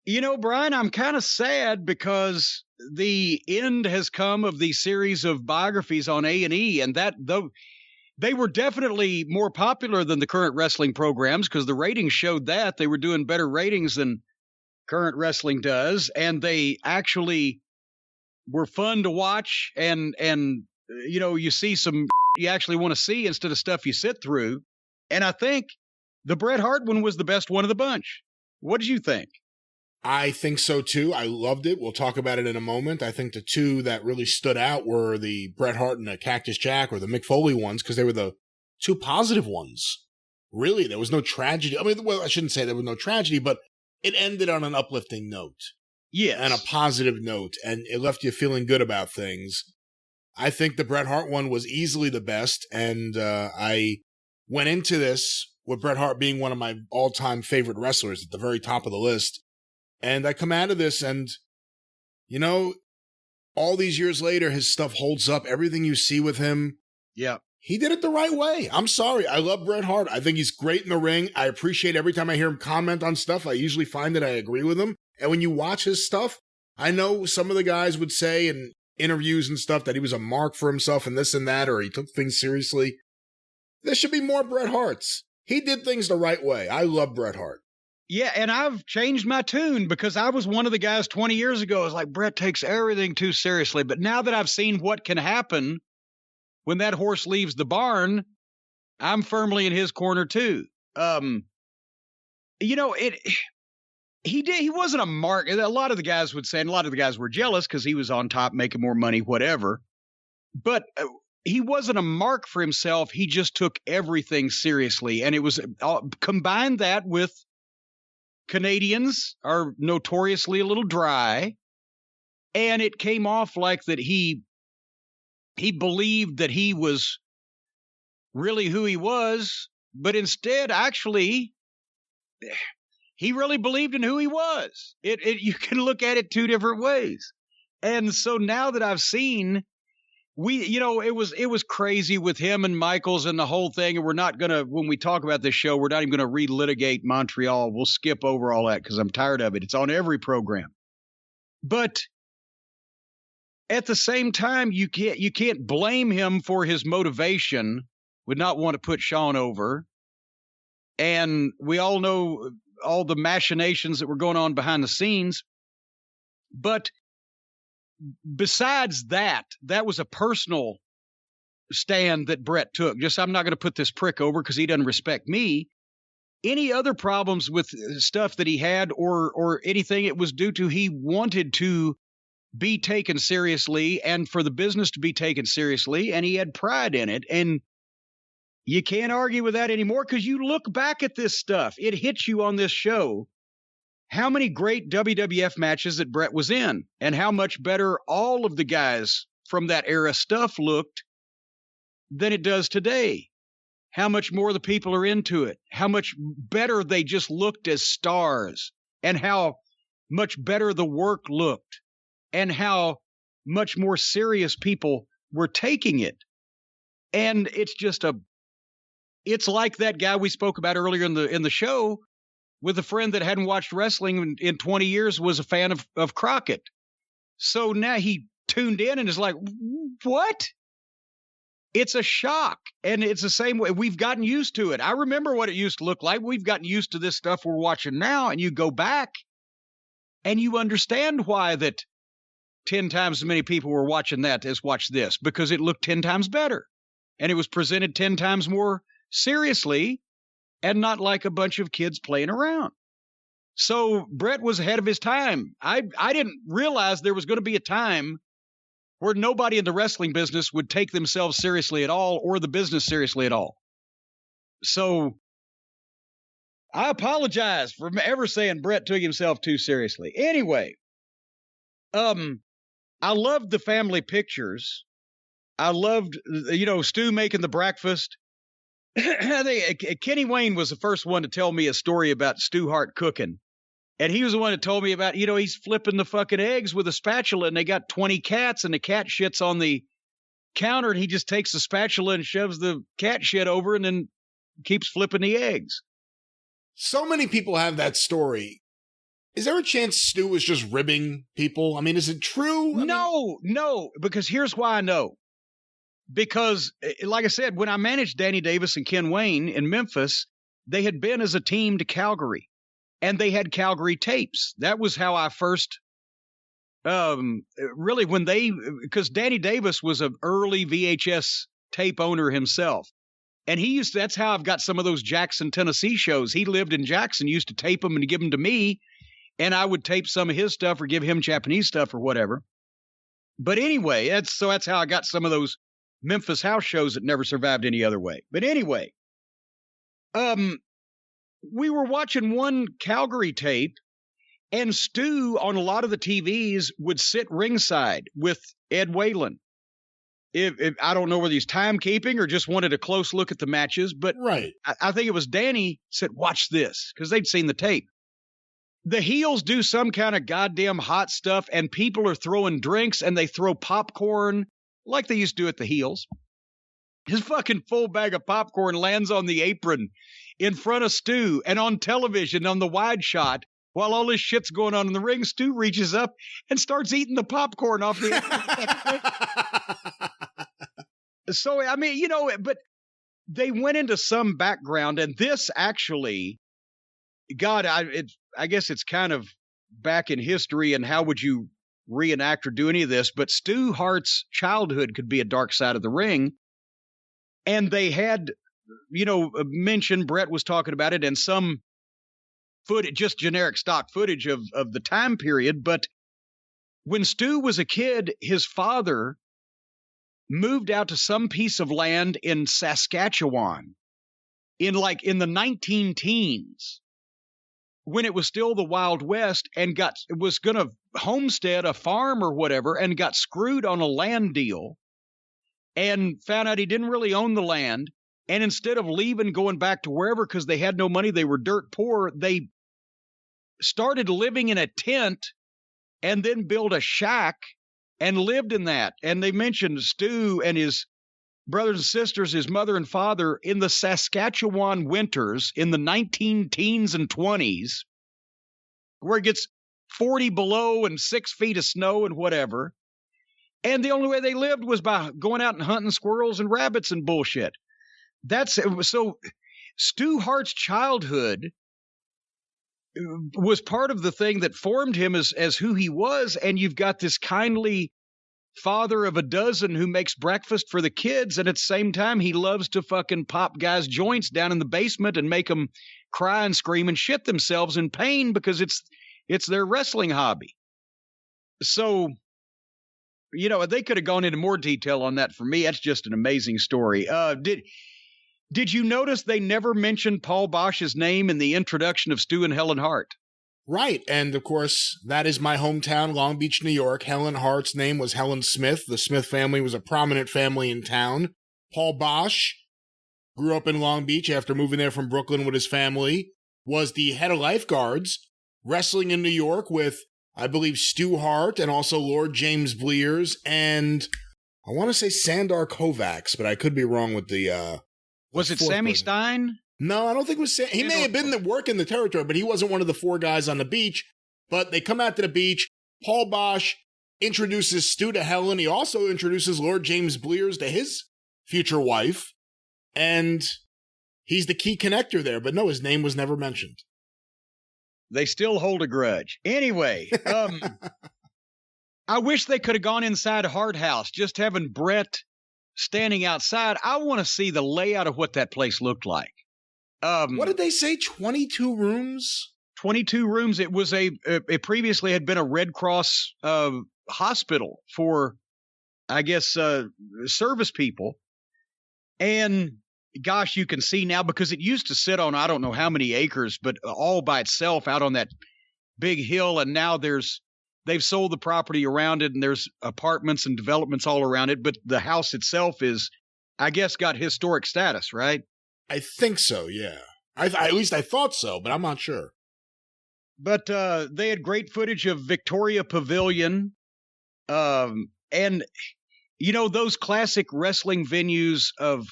You know, Brian, I'm kind of sad because the end has come of the series of biographies on A&E, and that though they were definitely more popular than the current wrestling programs because the ratings showed that they were doing better ratings than current wrestling does, and they actually were fun to watch. And you know, you see some you actually want to see instead of stuff you sit through. And I think the Bret Hart one was the best one of the bunch. What did you think? I think so too. I loved it. We'll talk about it in a moment. I think the two that really stood out were the Bret Hart and the Cactus Jack, or the Mick Foley ones, because they were the two positive ones. Really, there was no tragedy. I mean, well, I shouldn't say there was no tragedy, but it ended on an uplifting note. Yes. And a positive note, and it left you feeling good about things. I think the Bret Hart one was easily the best, and I went into this with Bret Hart being one of my all-time favorite wrestlers at the very top of the list. And I come out of this and, you know, all these years later, his stuff holds up. Everything you see with him. Yeah. He did it the right way. I'm sorry. I love Bret Hart. I think he's great in the ring. I appreciate every time I hear him comment on stuff. I usually find that I agree with him. And when you watch his stuff, I know some of the guys would say in interviews and stuff that he was a mark for himself and this and that, or he took things seriously. There should be more Bret Harts. He did things the right way. I love Bret Hart. Yeah, and I've changed my tune because I was one of the guys 20 years ago. I was like, Bret takes everything too seriously. But now that I've seen what can happen when that horse leaves the barn, I'm firmly in his corner too. You know, he wasn't a mark. A lot of the guys would say, and a lot of the guys were jealous because he was on top making more money, whatever. But he wasn't a mark for himself. He just took everything seriously. And it was combine that with Canadians are notoriously a little dry, and it came off like that he believed that he was really who he was, but instead, actually, he really believed in who he was. You can look at it two different ways. And so now that I've seen, it was crazy with him and Michaels and the whole thing. And we're not going to, when we talk about this show, we're not even going to relitigate Montreal. We'll skip over all that because I'm tired of it. It's on every program. But at the same time, you can't blame him for his motivation, would not want to put Shawn over. And we all know all the machinations that were going on behind the scenes. But besides that, that was a personal stand that Bret took. Just, I'm not going to put this prick over because he doesn't respect me. Any other problems with stuff that he had or anything, it was due to he wanted to be taken seriously and for the business to be taken seriously, and he had pride in it. And you can't argue with that anymore because you look back at this stuff. It hits you on this show how many great WWF matches that Bret was in and how much better all of the guys from that era stuff looked than it does today. How much more the people are into it, how much better they just looked as stars, and how much better the work looked, and how much more serious people were taking it. And it's just it's like that guy we spoke about earlier in the show with a friend that hadn't watched wrestling in 20 years, was a fan of Crockett. So now he tuned in and is like, what? It's a shock. And it's the same way. We've gotten used to it. I remember what it used to look like. We've gotten used to this stuff we're watching now. And you go back and you understand why that 10 times as many people were watching that as watch this, because it looked 10 times better. And it was presented 10 times more seriously and not like a bunch of kids playing around. So Bret was ahead of his time. I didn't realize there was going to be a time where nobody in the wrestling business would take themselves seriously at all or the business seriously at all. So I apologize for ever saying Bret took himself too seriously. Anyway, I loved the family pictures. I loved, Stu making the breakfast. Kenny Wayne was the first one to tell me a story about Stu Hart cooking. And he was the one that told me about, he's flipping the fucking eggs with a spatula and they got 20 cats and the cat shit's on the counter and he just takes the spatula and shoves the cat shit over and then keeps flipping the eggs. So many people have that story. Is there a chance Stu was just ribbing people? I mean, is it true? No, because here's why I know. Because, like I said, when I managed Danny Davis and Ken Wayne in Memphis, they had been as a team to Calgary, and they had Calgary tapes. That was how I first, really, because Danny Davis was an early VHS tape owner himself. And that's how I've got some of those Jackson, Tennessee shows. He lived in Jackson, used to tape them and give them to me. And I would tape some of his stuff or give him Japanese stuff or whatever. But anyway, that's how I got some of those Memphis house shows that never survived any other way. But anyway, we were watching one Calgary tape, and Stu on a lot of the TVs would sit ringside with Ed Whalen. If I don't know whether he's timekeeping or just wanted a close look at the matches, but right. I think it was Danny said, "Watch this," because they'd seen the tape. The heels do some kind of goddamn hot stuff, and people are throwing drinks, and they throw popcorn like they used to do at the heels. His fucking full bag of popcorn lands on the apron in front of Stu, and on television on the wide shot, while all this shit's going on in the ring, Stu reaches up and starts eating the popcorn off the apron. So, I mean, but they went into some background, and this actually, God, I guess it's kind of back in history, and how would you reenact or do any of this? But Stu Hart's childhood could be a dark side of the ring. And they had, mentioned, Bret was talking about it, and some footage, just generic stock footage of the time period. But when Stu was a kid, his father moved out to some piece of land in Saskatchewan in the 19 teens, when it was still the Wild West, and was going to homestead a farm or whatever, and got screwed on a land deal and found out he didn't really own the land. And instead of leaving, going back to wherever, because they had no money, they were dirt poor, they started living in a tent and then built a shack and lived in that. And they mentioned Stu and his brothers and sisters, his mother and father, in the Saskatchewan winters in the 19 teens and 20s, where it gets 40 below and 6 feet of snow and whatever. And the only way they lived was by going out and hunting squirrels and rabbits and bullshit. So Stu Hart's childhood was part of the thing that formed him as who he was. And you've got this kindly father of a dozen who makes breakfast for the kids, and at the same time he loves to fucking pop guys' joints down in the basement and make them cry and scream and shit themselves in pain because it's their wrestling hobby. So, they could have gone into more detail on that. For me, that's just an amazing story. Did you notice they never mentioned Paul Bosch's name in the introduction of Stu and Helen Hart? Right, and of course, that is my hometown, Long Beach, New York. Helen Hart's name was Helen Smith. The Smith family was a prominent family in town. Paul Bosch grew up in Long Beach after moving there from Brooklyn with his family, was the head of lifeguards, wrestling in New York with, I believe, Stu Hart and also Lord James Blears, and I want to say Sandor Kovacs, but I could be wrong with the... Was it Sammy Stein? No, I don't think it was. He may have been working the territory, but he wasn't one of the 4 guys on the beach. But they come out to the beach. Paul Bosch introduces Stu to Helen. He also introduces Lord James Blears to his future wife. And he's the key connector there. But no, his name was never mentioned. They still hold a grudge. Anyway, I wish they could have gone inside Hart House, just having Bret standing outside. I want to see the layout of what that place looked like. What did they say? 22 rooms? 22 rooms. It was it previously had been a Red Cross hospital for, I guess, service people. And gosh, you can see now, because it used to sit on, I don't know how many acres, but all by itself out on that big hill. And now they've sold the property around it, and there's apartments and developments all around it. But the house itself is, I guess, got historic status, right? I think so, yeah. At least I thought so, but I'm not sure. But they had great footage of Victoria Pavilion. And, those classic wrestling venues of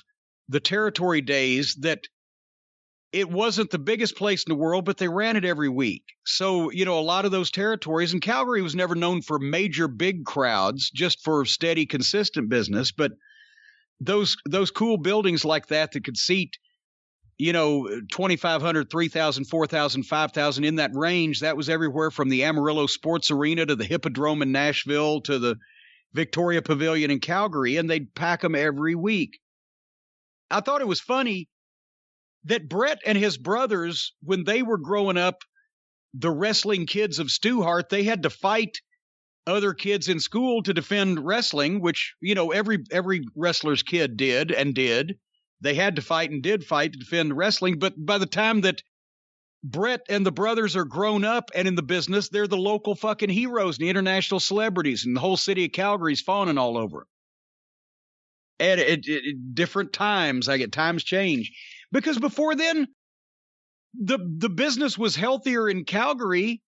the territory days that it wasn't the biggest place in the world, but they ran it every week. So, a lot of those territories, and Calgary was never known for major big crowds, just for steady, consistent business. But those cool buildings like that could seat, 2,500, 3,000, 4,000, 5,000 in that range. That was everywhere from the Amarillo Sports Arena to the Hippodrome in Nashville to the Victoria Pavilion in Calgary, and they'd pack them every week. I thought it was funny that Bret and his brothers, when they were growing up, the wrestling kids of Stu Hart, they had to fight other kids in school to defend wrestling, which, every wrestler's kid did. They had to fight and did fight to defend wrestling. But by the time that Bret and the brothers are grown up and in the business, they're the local fucking heroes and the international celebrities, and the whole city of Calgary's fawning all over them. And at different times, times change. Because before then, the business was healthier in Calgary,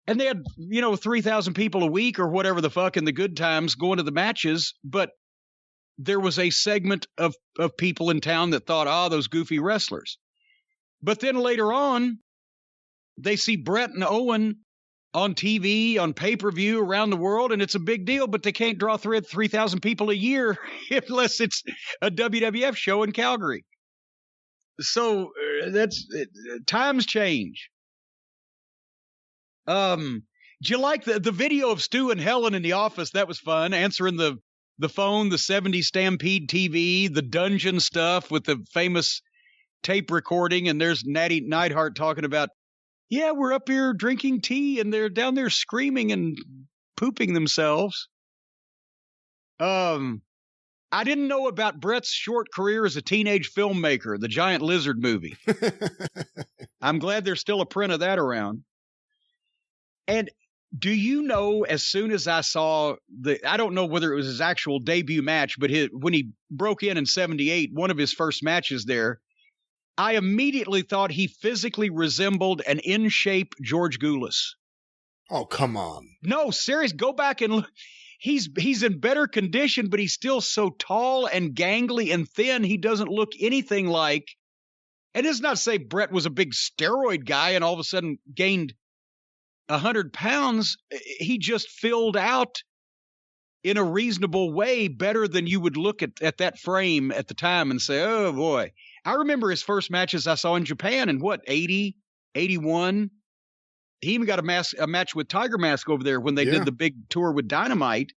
and they had, 3,000 people a week or whatever the fuck in the good times going to the matches. But there was a segment of people in town that thought, those goofy wrestlers. But then later on, they see Bret and Owen on TV, on pay-per-view around the world, and it's a big deal, but they can't draw 3,000 people a year unless it's a WWF show in Calgary. So times change. Do you like the video of Stu and Helen in the office? That was fun. Answering the phone, the 70s Stampede TV, the dungeon stuff with the famous tape recording. And there's Natty Neidhart talking about, yeah, we're up here drinking tea and they're down there screaming and pooping themselves. I didn't know about Bret's short career as a teenage filmmaker, the Giant Lizard movie. I'm glad there's still a print of that around. And do you know, as soon as I saw I don't know whether it was his actual debut match, but when he broke in 78, one of his first matches there, I immediately thought he physically resembled an in-shape George Goulas. Oh, come on. No, serious. Go back and look. He's in better condition, but he's still so tall and gangly and thin, he doesn't look anything like. And it's not to say Bret was a big steroid guy and all of a sudden gained 100 pounds. He just filled out in a reasonable way better than you would look at that frame at the time and say, oh, boy. I remember his first matches I saw in Japan in 80, 81. He even got a match with Tiger Mask over there when they did the big tour with Dynamite.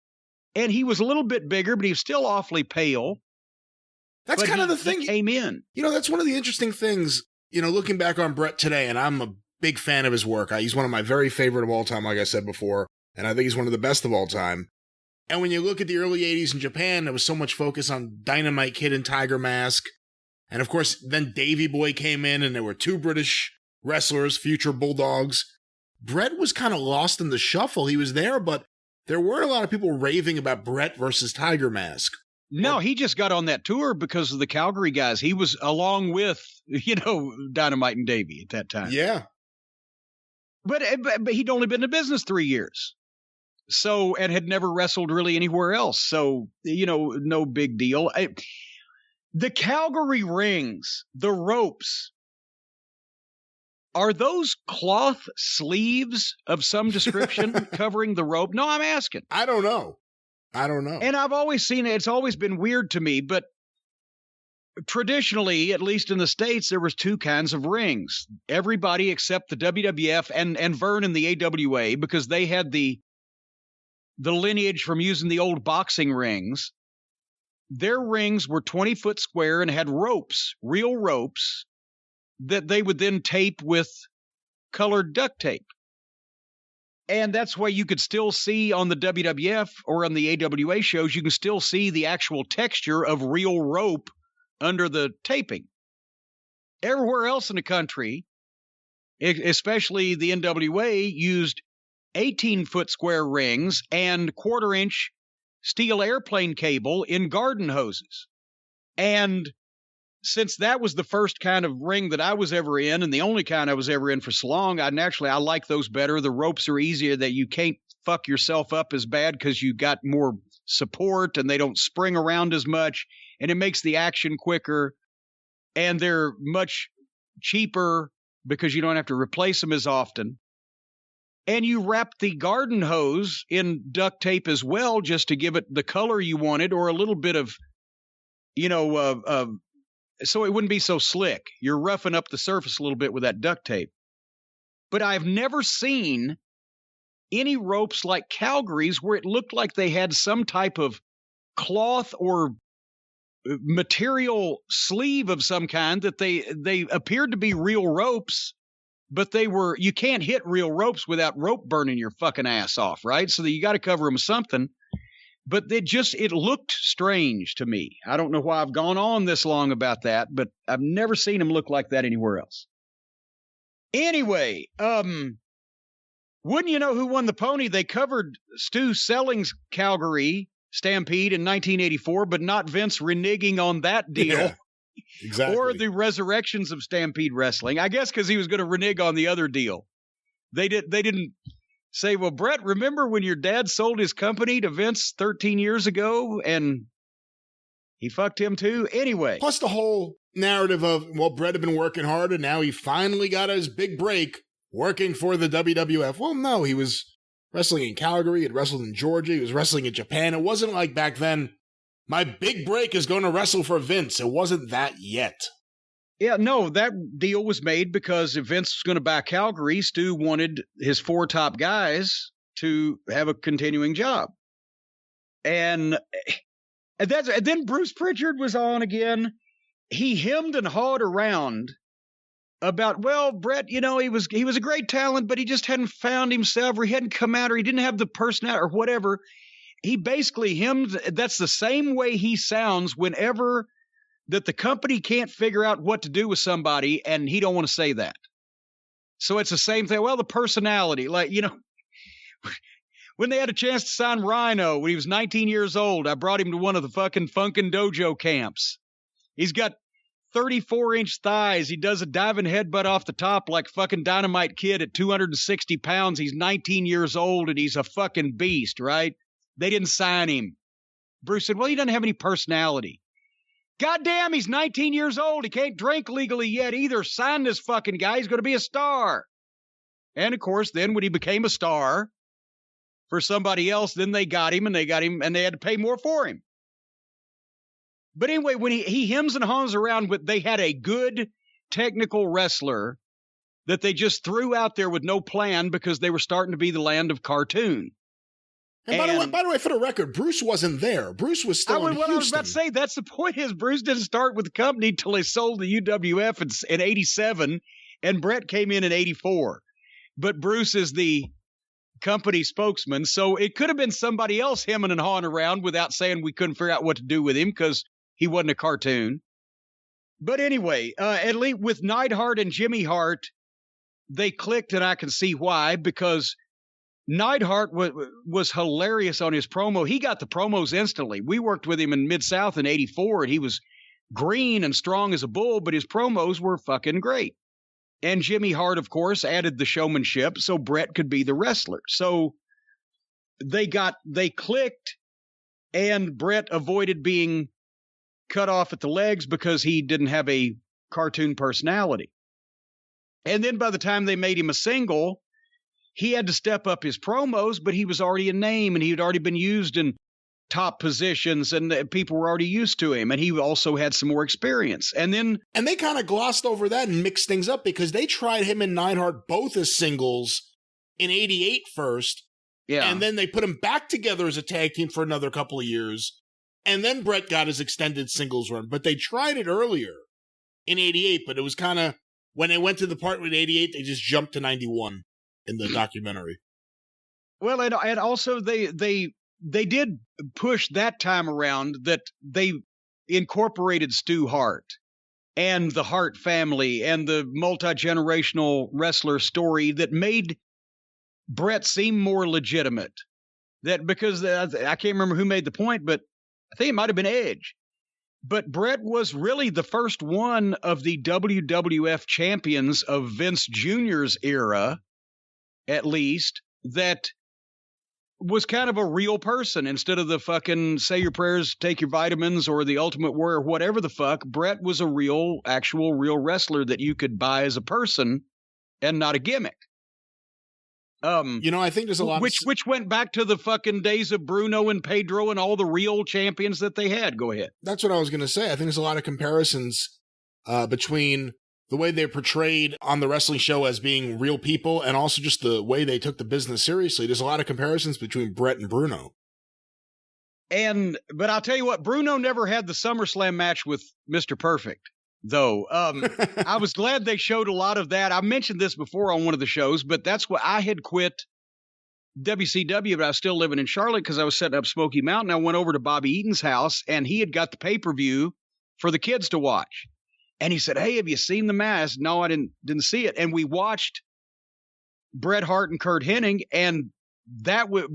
And he was a little bit bigger, but he was still awfully pale. That's kind of the thing. He came in. That's one of the interesting things, looking back on Bret today, and I'm a big fan of his work. He's one of my very favorite of all time, like I said before, and I think he's one of the best of all time. And when you look at the early 80s in Japan, there was so much focus on Dynamite Kid and Tiger Mask. And of course, then Davey Boy came in, and there were two British wrestlers, future Bulldogs. Bret was kind of lost in the shuffle. He was there, but there weren't a lot of people raving about Bret versus Tiger Mask. No, he just got on that tour because of the Calgary guys. He was along with, Dynamite and Davey at that time. Yeah. But he'd only been in business 3 years. So, and had never wrestled really anywhere else. So, no big deal. The Calgary rings, the ropes, are those cloth sleeves of some description covering the rope? No, I'm asking. I don't know. And I've always seen it. It's always been weird to me, but traditionally, at least in the States, there was two kinds of rings. Everybody except the WWF and Vern and the AWA, because they had the lineage from using the old boxing rings. Their rings were 20-foot square and had ropes, real ropes, that they would then tape with colored duct tape. And that's why you could still see on the WWF or on the AWA shows, you can still see the actual texture of real rope under the taping. Everywhere else in the country, especially the NWA, used 18-foot square rings and quarter-inch steel airplane cable in garden hoses. And since that was the first kind of ring that I was ever in, and the only kind I was ever in for so long, I like those better. The ropes are easier, that you can't fuck yourself up as bad because you got more support and they don't spring around as much, and it makes the action quicker, and they're much cheaper because you don't have to replace them as often. And you wrap the garden hose in duct tape as well, just to give it the color you wanted, or a little bit of, so it wouldn't be so slick. You're roughing up the surface a little bit with that duct tape. But I've never seen any ropes like Calgary's where it looked like they had some type of cloth or material sleeve of some kind, that they appeared to be real ropes, but you can't hit real ropes without rope burning your fucking ass off, right? So that you got to cover them with something. But it looked strange to me. I don't know why I've gone on this long about that, but I've never seen them look like that anywhere else. Anyway, wouldn't you know who won the pony? They covered Stu Selling's Calgary Stampede in 1984, but not Vince reneging on that deal. Yeah, exactly. Or the resurrections of Stampede Wrestling. I guess because he was going to renege on the other deal. They didn't say, well, Bret, remember when your dad sold his company to Vince 13 years ago and he fucked him too? Anyway. Plus the whole narrative of, well, Bret had been working hard and now he finally got his big break working for the WWF. Well, no, he was wrestling in Calgary, he had wrestled in Georgia, he was wrestling in Japan. It wasn't like back then, my big break is going to wrestle for Vince. It wasn't that yet. Yeah, no, that deal was made because if Vince was going to buy Calgary, Stu wanted his 4 top guys to have a continuing job. And then Bruce Pritchard was on again. He hemmed and hawed around about, well, Bret, he was a great talent, but he just hadn't found himself, or he hadn't come out, or he didn't have the personality, or whatever. He basically hemmed. That's the same way he sounds whenever that the company can't figure out what to do with somebody, and he don't want to say that. So it's the same thing. Well, the personality, like, when they had a chance to sign Rhino when he was 19 years old, I brought him to one of the fucking Funkin' Dojo camps. He's got 34-inch thighs. He does a diving headbutt off the top like fucking Dynamite Kid at 260 pounds. He's 19 years old, and he's a fucking beast, right? They didn't sign him. Bruce said, well, he doesn't have any personality. Goddamn, he's 19 years old. He can't drink legally yet either. Sign this fucking guy. He's going to be a star. And, of course, then when he became a star for somebody else, then they got him, and they had to pay more for him. But anyway, when he hems and haws around, they had a good technical wrestler that they just threw out there with no plan because they were starting to be the land of cartoon. And by the way, for the record, Bruce wasn't there. Bruce was still in Houston. I was about to say, that's the point, is Bruce didn't start with the company until they sold the UWF in 87, and Bret came in 84. But Bruce is the company spokesman, so it could have been somebody else hemming and hawing around without saying we couldn't figure out what to do with him because he wasn't a cartoon. But anyway, at least with Neidhart and Jimmy Hart, they clicked, and I can see why, because Neidhart was hilarious on his promo. He got the promos instantly. We worked with him in Mid-South in 84, and he was green and strong as a bull, but his promos were fucking great. And Jimmy Hart, of course, added the showmanship so Bret could be the wrestler. So they clicked, and Bret avoided being cut off at the legs because he didn't have a cartoon personality. And then by the time they made him a single, he had to step up his promos, but he was already a name, and he had already been used in top positions, and people were already used to him, and he also had some more experience. And they kind of glossed over that and mixed things up because they tried him and Neidhart both as singles in 88 first, and then they put them back together as a tag team for another couple of years, and then Bret got his extended singles run. But they tried it earlier in 88, but it was kind of, when they went to the part with 88, they just jumped to 91 in the documentary. Well, and also they did push that time around that they incorporated Stu Hart and the Hart family and the multi-generational wrestler story that made Bret seem more legitimate. That because I can't remember who made the point, but I think it might have been Edge. But Bret was really the first one of the WWF champions of Vince Jr.'s era, at least, that was kind of a real person instead of the fucking say your prayers, take your vitamins, or the Ultimate Warrior, whatever the fuck. Bret was a real wrestler that you could buy as a person and not a gimmick. I think there's a lot which went back to the fucking days of Bruno and Pedro and all the real champions that they had. Go ahead. That's what I was going to say. I think there's a lot of comparisons between the way they're portrayed on the wrestling show as being real people and also just the way they took the business seriously. There's a lot of comparisons between Bret and Bruno. But I'll tell you what, Bruno never had the SummerSlam match with Mr. Perfect, though. I was glad they showed a lot of that. I mentioned this before on one of the shows, but that's what I had quit WCW, but I was still living in Charlotte because I was setting up Smoky Mountain. I went over to Bobby Eaton's house, and he had got the pay-per-view for the kids to watch. And he said, "Hey, have you seen the match?" No, I didn't see it. And we watched Bret Hart and Curt Hennig, and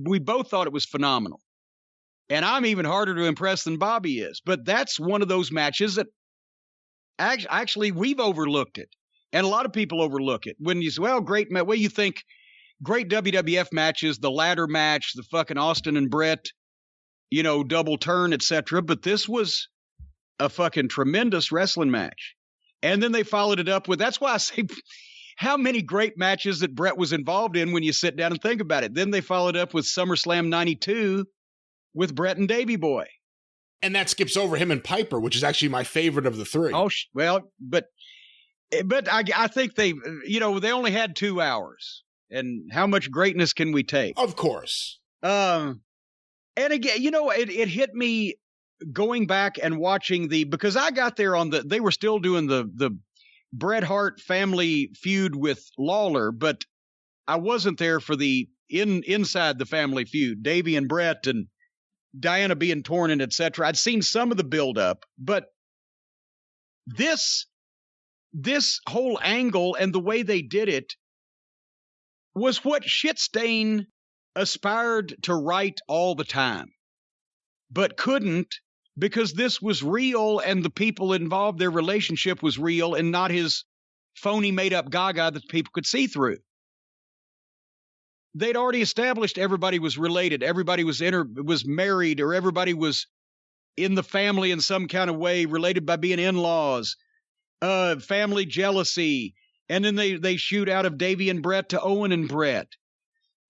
we both thought it was phenomenal. And I'm even harder to impress than Bobby is. But that's one of those matches that actually we've overlooked it. And a lot of people overlook it. When you say, well, great match, well, you think great WWF matches, the ladder match, the fucking Austin and Bret, double turn, etc. But this was a fucking tremendous wrestling match. And then they followed it up with, that's why I say, how many great matches that Bret was involved in when you sit down and think about it. Then they followed up with SummerSlam 92 with Bret and Davey Boy. And that skips over him and Piper, which is actually my favorite of the three. Oh, well, but I think they only had 2 hours. And how much greatness can we take? Of course. And again, it hit me going back and watching because I got there they were still doing the Bret Hart family feud with Lawler, but I wasn't there for the inside the family feud, Davey and Bret and Diana being torn in, etc. I'd seen some of the build up, but this whole angle and the way they did it was what Shitstain aspired to write all the time, but couldn't, because this was real and the people involved, their relationship was real and not his phony made-up gaga that people could see through. They'd already established everybody was related, everybody was married, or everybody was in the family in some kind of way, related by being in-laws, family jealousy, and then they shoot out of Davey and Bret to Owen and Bret.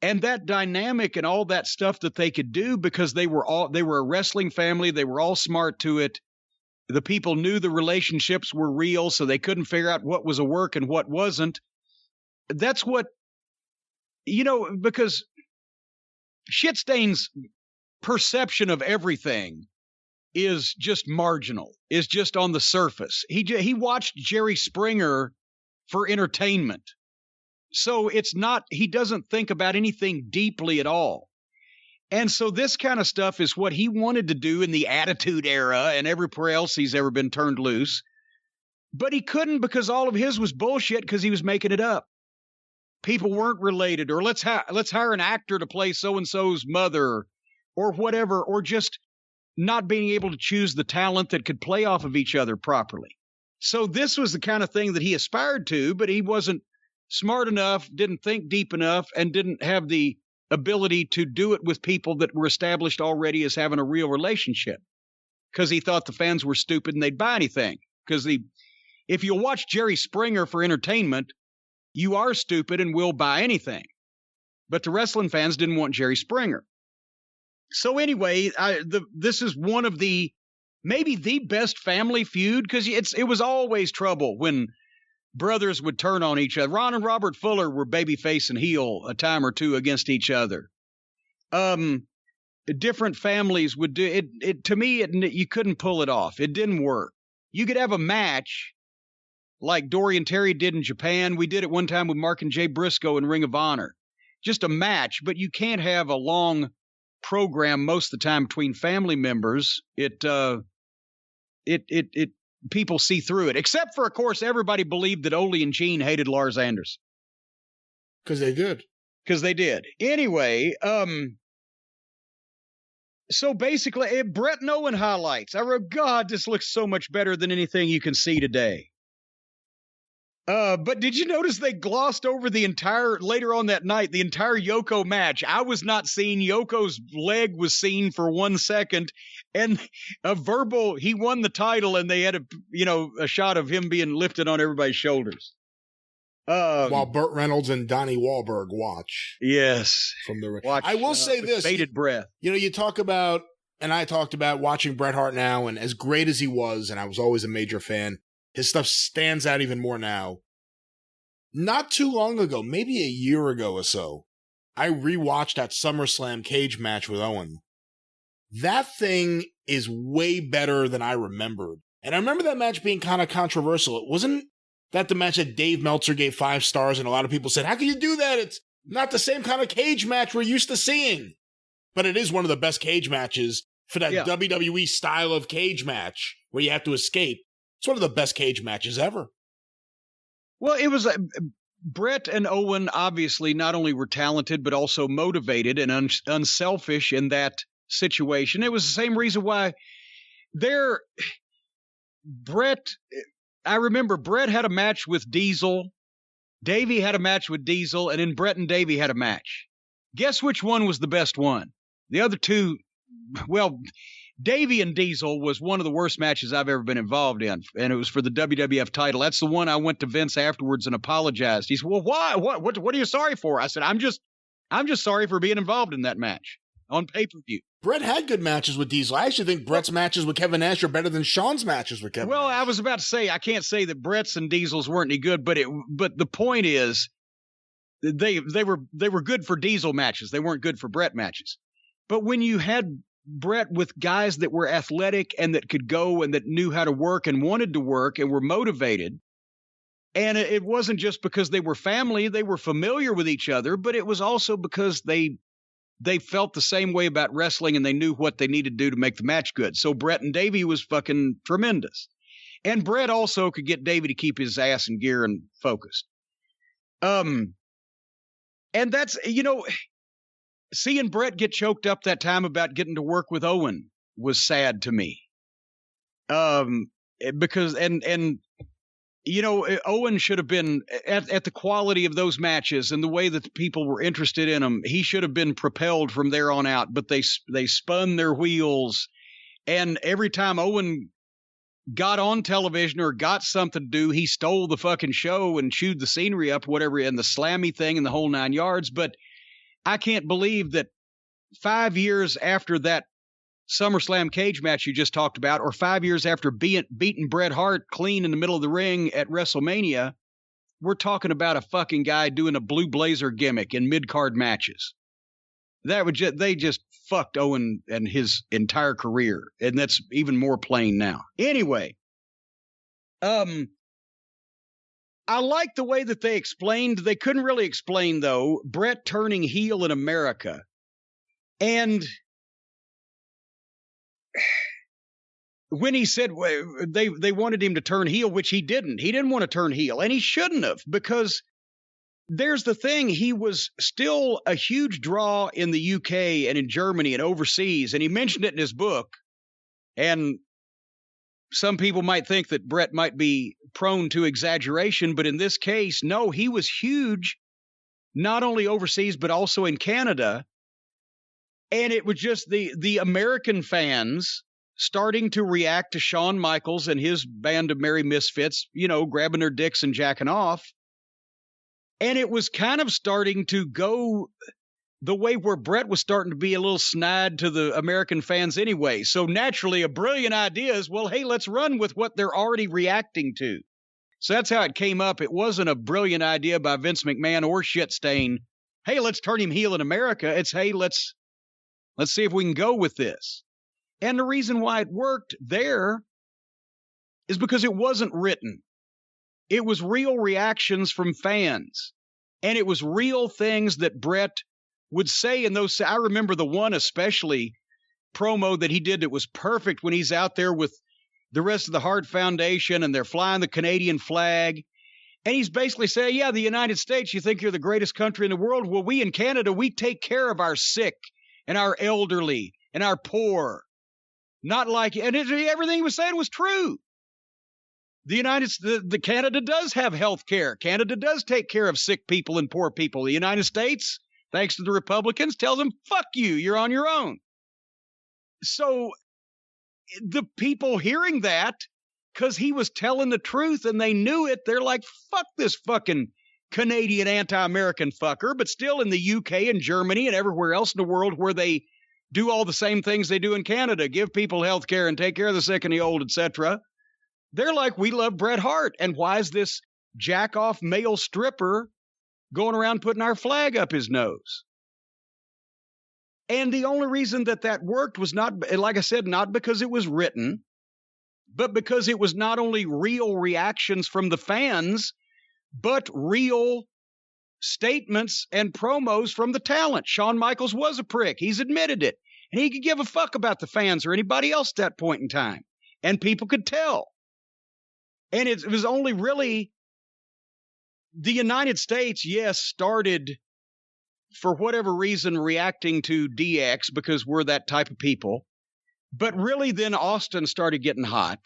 And that dynamic and all that stuff that they could do, because they were a wrestling family. They were all smart to it. The people knew the relationships were real, so they couldn't figure out what was a work and what wasn't. That's what, because Shitstain's perception of everything is just marginal, is just on the surface. He watched Jerry Springer for entertainment. So he doesn't think about anything deeply at all. And so this kind of stuff is what he wanted to do in the Attitude Era and everywhere else he's ever been turned loose. But he couldn't, because all of his was bullshit, because he was making it up. People weren't related, or let's hire an actor to play so-and-so's mother, or whatever, or just not being able to choose the talent that could play off of each other properly. So this was the kind of thing that he aspired to, but he wasn't smart enough, didn't think deep enough, and didn't have the ability to do it with people that were established already as having a real relationship, because he thought the fans were stupid and they'd buy anything. Because if you watch Jerry Springer for entertainment, you are stupid and will buy anything. But the wrestling fans didn't want Jerry Springer. So anyway, this is one of maybe the best family feud, because it was always trouble when brothers would turn on each other. Ron and Robert Fuller were babyface and heel a time or two against each other. Different families would do it. To me, you couldn't pull it off. It didn't work. You could have a match like Dory and Terry did in Japan. We did it one time with Mark and Jay Briscoe in Ring of Honor. Just a match, but you can't have a long program most of the time between family members. People see through it, except for, of course, everybody believed that Ole and Gene hated Lars Anderson. Because they did. Anyway, so basically, Bret and Owen highlights. I wrote, God, this looks so much better than anything you can see today. But did you notice they glossed over later on that night, the entire Yoko match? I was not seen. Yoko's leg was seen for 1 second, and he won the title, and they had a shot of him being lifted on everybody's shoulders. While Burt Reynolds and Donnie Wahlberg watch. Yes. From the I will say this. Bated breath. You talk about, and I talked about watching Bret Hart now, and as great as he was, and I was always a major fan, his stuff stands out even more now. Not too long ago, maybe a year ago or so, I rewatched that SummerSlam cage match with Owen. That thing is way better than I remembered. And I remember that match being kind of controversial. It wasn't that the match that Dave Meltzer gave 5 stars, and a lot of people said, how can you do that? It's not the same kind of cage match we're used to seeing. But it is one of the best cage matches for that WWE style of cage match where you have to escape. It's one of the best cage matches ever. Well, it was Bret and Owen obviously not only were talented, but also motivated and unselfish in that situation. It was the same reason why I remember Bret had a match with Diesel. Davey had a match with Diesel, and then Bret and Davey had a match. Guess which one was the best one? The other two, well, Davey and Diesel was one of the worst matches I've ever been involved in, and it was for the WWF title. That's the one I went to Vince afterwards and apologized. He said, well, why? What are you sorry for? I said, I'm just sorry for being involved in that match on pay-per-view. Bret had good matches with Diesel. I actually think Bret's matches with Kevin Nash are better than Shawn's matches with Kevin Nash. I was about to say, I can't say that Bret's and Diesel's weren't any good, but the point is they were good for Diesel matches. They weren't good for Bret matches. But when you had Bret with guys that were athletic and that could go and that knew how to work and wanted to work and were motivated, and it wasn't just because they were family, they were familiar with each other, but it was also because they felt the same way about wrestling and they knew what they needed to do to make the match good. So Bret and Davey was fucking tremendous. And Bret also could get Davey to keep his ass in gear and focused. And that's, seeing Bret get choked up that time about getting to work with Owen was sad to me. Because Owen should have been at the quality of those matches and the way that the people were interested in him. He should have been propelled from there on out, but they spun their wheels. And every time Owen got on television or got something to do, he stole the fucking show and chewed the scenery up, whatever, and the slammy thing and the whole 9 yards. But I can't believe that 5 years after that SummerSlam cage match you just talked about, or 5 years after beating Bret Hart clean in the middle of the ring at WrestleMania, we're talking about a fucking guy doing a blue blazer gimmick in mid-card matches. They just fucked Owen and his entire career, and that's even more plain now. Anyway, I like the way that they explained. They couldn't really explain, though, Bret turning heel in America. And when he said they wanted him to turn heel, which he didn't. He didn't want to turn heel, and he shouldn't have, because there's the thing. He was still a huge draw in the UK and in Germany and overseas, and he mentioned it in his book. And some people might think that Bret might be prone to exaggeration, but in this case, no, he was huge, not only overseas, but also in Canada. And it was just the American fans starting to react to Shawn Michaels and his band of merry misfits, grabbing their dicks and jacking off. And it was kind of starting to go the way where Bret was starting to be a little snide to the American fans anyway. So naturally, a brilliant idea is, well, hey, let's run with what they're already reacting to. So that's how it came up. It wasn't a brilliant idea by Vince McMahon or Shitstain. Hey, let's turn him heel in America. It's, hey, let's see if we can go with this. And the reason why it worked there is because it wasn't written. It was real reactions from fans. And it was real things that Bret would say in those. I remember the one especially promo that he did that was perfect when he's out there with the rest of the Hart Foundation and they're flying the Canadian flag. And he's basically saying, yeah, the United States, you think you're the greatest country in the world? Well, we in Canada, we take care of our sick and our elderly and our poor. Not like, and everything he was saying was true. The Canada does have health care. Canada does take care of sick people and poor people. The United States, thanks to the Republicans, tells them, fuck you, you're on your own. So the people hearing that, because he was telling the truth and they knew it, they're like, fuck this fucking Canadian anti-American fucker. But still in the UK and Germany and everywhere else in the world where they do all the same things they do in Canada, give people health care and take care of the sick and the old, etc., they're like, we love Bret Hart. And why is this jack-off male stripper going around putting our flag up his nose? And the only reason that worked was not, like I said, not because it was written, but because it was not only real reactions from the fans, but real statements and promos from the talent. Shawn Michaels was a prick. He's admitted it. And he could give a fuck about the fans or anybody else at that point in time. And people could tell. And it was only really the United States, yes, started for whatever reason reacting to DX because we're that type of people. But really then Austin started getting hot.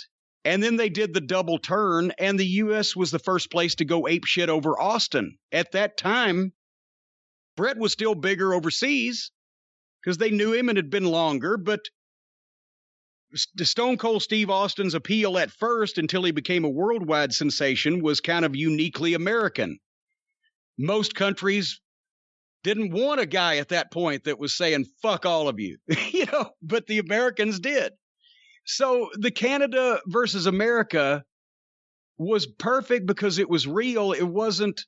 And then they did the double turn, and the U.S. was the first place to go apeshit over Austin. At that time, Bret was still bigger overseas because they knew him and had been longer, but Stone Cold Steve Austin's appeal at first, until he became a worldwide sensation, was kind of uniquely American. Most countries didn't want a guy at that point that was saying, fuck all of you, but the Americans did. So the Canada versus America was perfect because it was real. It wasn't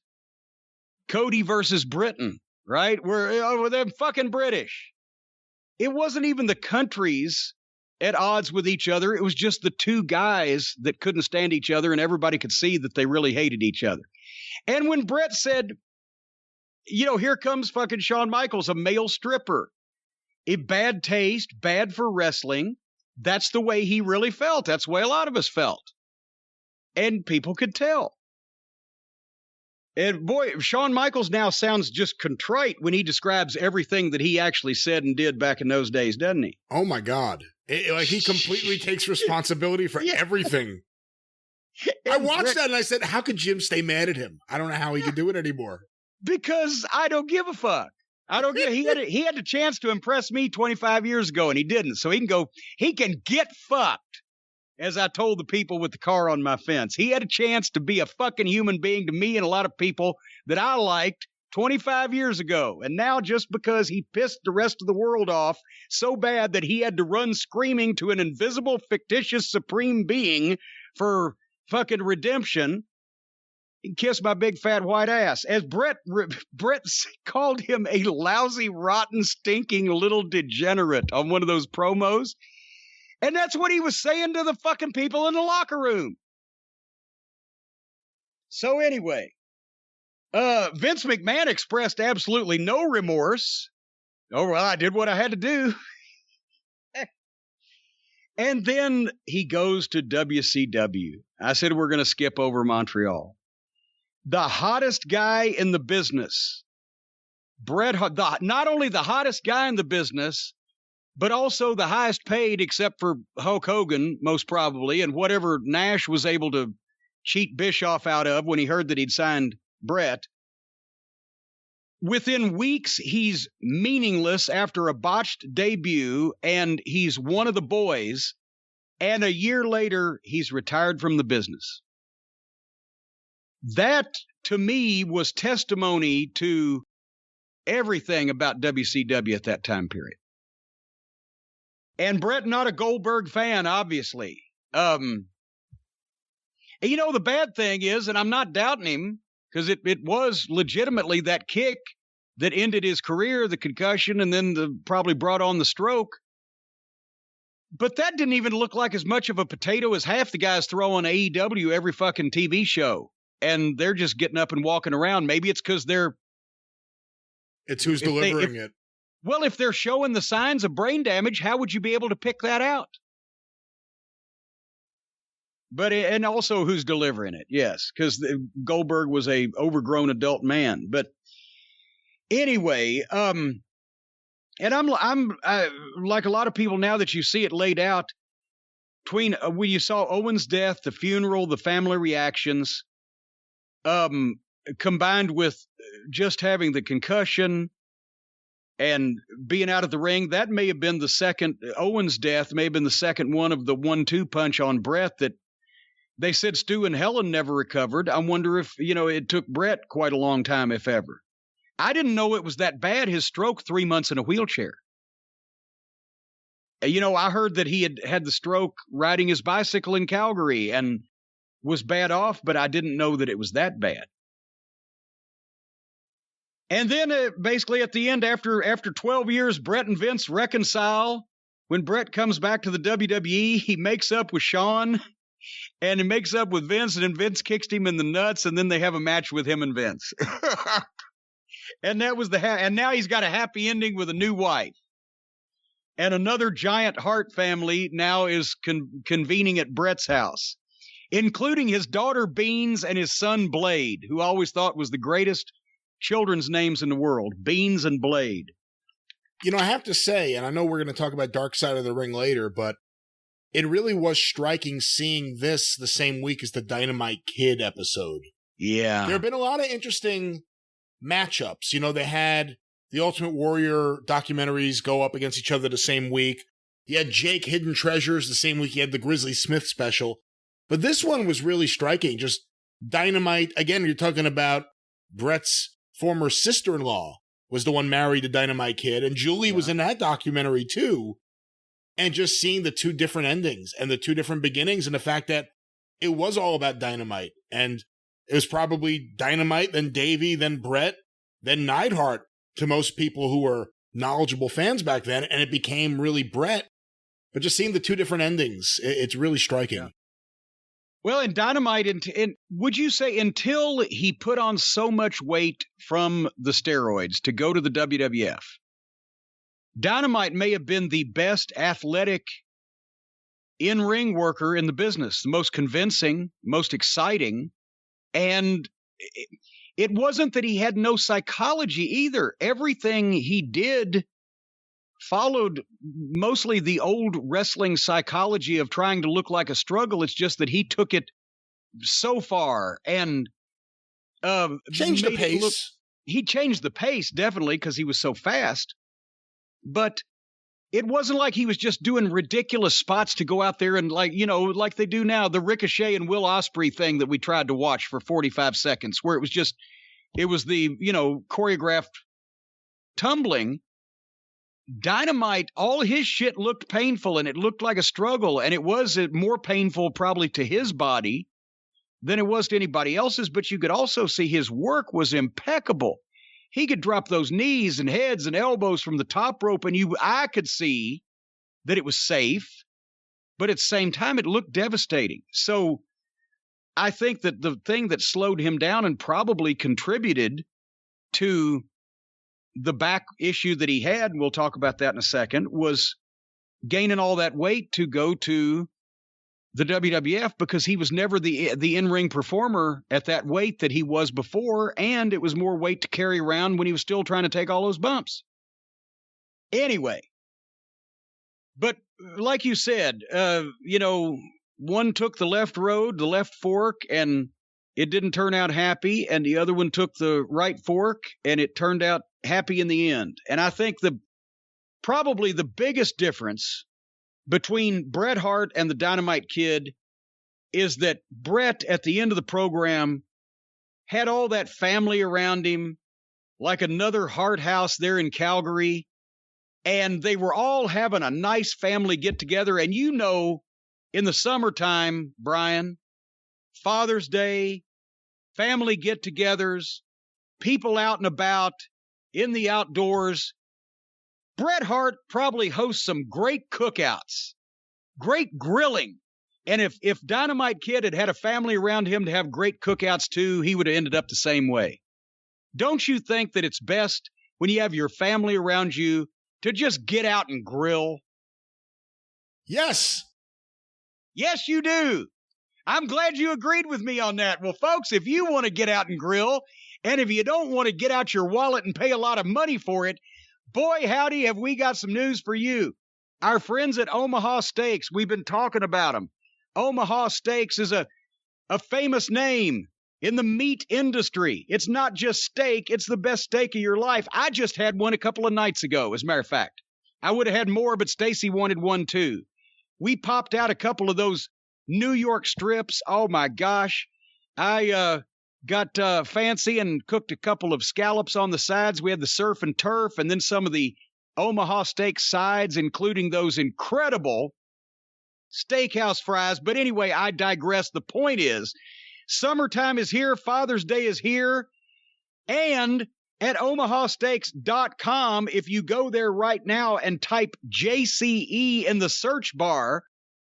Cody versus Britain, right? They're fucking British. It wasn't even the countries at odds with each other. It was just the two guys that couldn't stand each other, and everybody could see that they really hated each other. And when Bret said, here comes fucking Shawn Michaels, a male stripper, a bad taste, bad for wrestling, that's the way he really felt. That's the way a lot of us felt. And people could tell. And boy, Shawn Michaels now sounds just contrite when he describes everything that he actually said and did back in those days, doesn't he? Oh my God. He completely takes responsibility for everything. I watched that and I said, how could Jim stay mad at him? I don't know how he could do it anymore. Because I don't give a fuck. He had the chance to impress me 25 years ago and he didn't. So he can get fucked, as I told the people with the car on my fence. He had a chance to be a fucking human being to me and a lot of people that I liked 25 years ago. And now just because he pissed the rest of the world off so bad that he had to run screaming to an invisible, fictitious supreme being for fucking redemption, kiss my big fat white ass. As Bret called him a lousy, rotten, stinking little degenerate on one of those promos. And that's what he was saying to the fucking people in the locker room. So anyway, Vince McMahon expressed absolutely no remorse. Oh, well, I did what I had to do. And then he goes to WCW. I said we're going to skip over Montreal. The hottest guy in the business, Bret Hart, not only the hottest guy in the business, but also the highest paid, except for Hulk Hogan, most probably, and whatever Nash was able to cheat Bischoff out of when he heard that he'd signed Bret. Within weeks, he's meaningless after a botched debut, and he's one of the boys, and a year later, he's retired from the business. That, to me, was testimony to everything about WCW at that time period. And Bret, not a Goldberg fan, obviously. The bad thing is, and I'm not doubting him, because it was legitimately that kick that ended his career, the concussion, and then probably brought on the stroke. But that didn't even look like as much of a potato as half the guys throw on AEW every fucking TV show. And they're just getting up and walking around. Maybe it's because it's who's delivering it. Well, if they're showing the signs of brain damage, how would you be able to pick that out? And also who's delivering it. Yes, because Goldberg was a overgrown adult man. But anyway, and I'm like a lot of people now that you see it laid out, between when you saw Owen's death, the funeral, the family reactions, combined with just having the concussion and being out of the ring, that may have been the second. Owen's death may have been the second one of the 1-2 punch on Bret that they said Stu and Helen never recovered. I wonder if, it took Bret quite a long time, if ever. I didn't know it was that bad, his stroke, 3 months in a wheelchair. I heard that he had the stroke riding his bicycle in Calgary and was bad off, but I didn't know that it was that bad. And then basically at the end, after 12 years, Bret and Vince reconcile. When Bret comes back to the WWE, he makes up with Shawn and he makes up with Vince, and then Vince kicks him in the nuts, and then they have a match with him and Vince. And that was and now he's got a happy ending with a new wife. And another giant Hart family now is convening at Bret's house, including his daughter Beans and his son Blade, who I always thought was the greatest children's names in the world, Beans and Blade. I have to say, and I know we're going to talk about Dark Side of the Ring later, but it really was striking seeing this the same week as the Dynamite Kid episode. Yeah. There have been a lot of interesting matchups. They had the Ultimate Warrior documentaries go up against each other the same week. You had Jake Hidden Treasures the same week. You had the Grizzly Smith special. But this one was really striking. Just Dynamite. Again, you're talking about Bret's former sister-in-law was the one married to Dynamite Kid, and Julie was in that documentary too. And just seeing the two different endings and the two different beginnings, and the fact that it was all about Dynamite. And it was probably Dynamite, then Davey, then Bret, then Neidhart to most people who were knowledgeable fans back then, and it became really Bret. But just seeing the two different endings, it's really striking. Yeah. Well, in Dynamite, would you say until he put on so much weight from the steroids to go to the WWF, Dynamite may have been the best athletic in-ring worker in the business, the most convincing, most exciting, and it wasn't that he had no psychology either. Everything he did followed mostly the old wrestling psychology of trying to look like a struggle. It's just that he took it so far and changed the pace. He changed the pace, definitely, because he was so fast. But it wasn't like he was just doing ridiculous spots to go out there and like they do now, the Ricochet and Will Ospreay thing that we tried to watch for 45 seconds, where it was the, choreographed tumbling. Dynamite, all his shit looked painful and it looked like a struggle, and it was more painful probably to his body than it was to anybody else's, but you could also see his work was impeccable. He could drop those knees and heads and elbows from the top rope, and I could see that it was safe, but at the same time, it looked devastating. So I think that the thing that slowed him down and probably contributed to the back issue that he had, and we'll talk about that in a second, was gaining all that weight to go to the WWF, because he was never the in-ring performer at that weight that he was before, and it was more weight to carry around when he was still trying to take all those bumps. Anyway, but like you said, one took the left road, the left fork, and it didn't turn out happy, and the other one took the right fork, and it turned out happy in the end. And I think probably the biggest difference between Bret Hart and the Dynamite Kid is that Bret, at the end of the program, had all that family around him, like another Hart house there in Calgary, and they were all having a nice family get-together. And in the summertime, Brian, Father's Day, family get-togethers, people out and about, in the outdoors, Bret Hart probably hosts some great cookouts, great grilling. And if Dynamite Kid had a family around him to have great cookouts too, he would have ended up the same way. Don't you think that it's best when you have your family around you to just get out and grill? Yes. Yes, you do. I'm glad you agreed with me on that. Well, folks, if you want to get out and grill, and if you don't want to get out your wallet and pay a lot of money for it, boy, howdy, have we got some news for you. Our friends at Omaha Steaks, we've been talking about them. Omaha Steaks is a famous name in the meat industry. It's not just steak, it's the best steak of your life. I just had one a couple of nights ago, as a matter of fact. I would have had more, but Stacy wanted one too. We popped out a couple of those New York strips. Oh my gosh. I got fancy and cooked a couple of scallops on the sides. We had the surf and turf, and then some of the Omaha Steaks sides, including those incredible steakhouse fries. But anyway, I digress. The point is, summertime is here, Father's Day is here, and at omahasteaks.com, if you go there right now and type JCE in the search bar,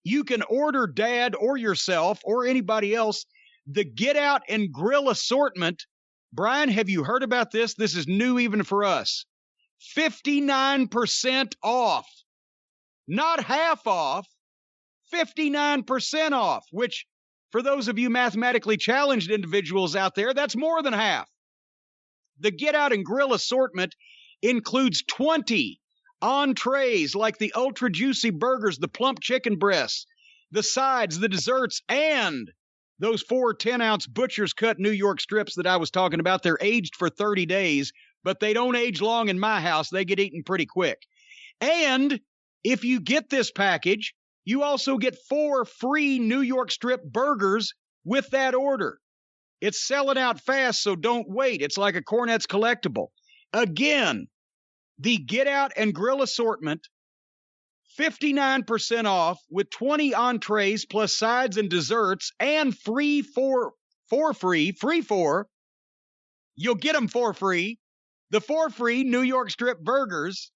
you can order Dad or yourself or anybody else the Get Out and Grill assortment. Brian, have you heard about this? This is new even for us. 59% off. Not half off, 59% off, which for those of you mathematically challenged individuals out there, that's more than half. The Get Out and Grill assortment includes 20 entrees like the ultra juicy burgers, the plump chicken breasts, the sides, the desserts, and those 4 10-ounce butcher's cut New York strips that I was talking about. They're aged for 30 days, but they don't age long in my house. They get eaten pretty quick. And if you get this package, you also get 4 free New York strip burgers with that order. It's selling out fast, so don't wait. It's like a Cornette's collectible. Again, the Get Out and Grill assortment, 59% off with 20 entrees plus sides and desserts and free. You'll get them for free. The 4 free New York strip burgers.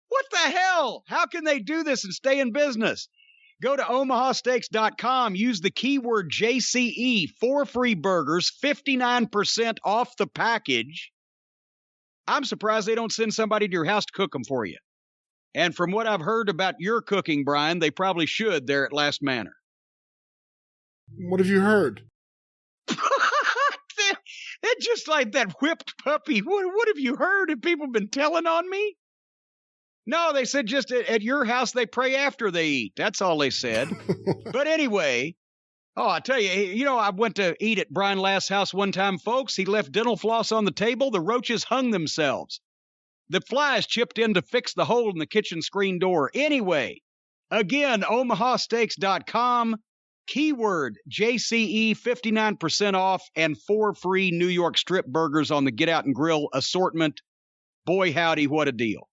What the hell? How can they do this and stay in business? Go to omahasteaks.com, use the keyword JCE, 4 free burgers, 59% off the package. I'm surprised they don't send somebody to your house to cook them for you. And from what I've heard about your cooking, Brian, they probably should there at Last Manor. What have you heard? It's just like that whipped puppy. What have you heard? Have people been telling on me? No, they said just at your house they pray after they eat. That's all they said. But anyway, I tell you, I went to eat at Brian Last's house one time, folks. He left dental floss on the table. The roaches hung themselves. The flies chipped in to fix the hole in the kitchen screen door. Anyway, again, omahasteaks.com, keyword JCE, 59% off, and 4 free New York strip burgers on the Get Out and Grill assortment. Boy, howdy, what a deal.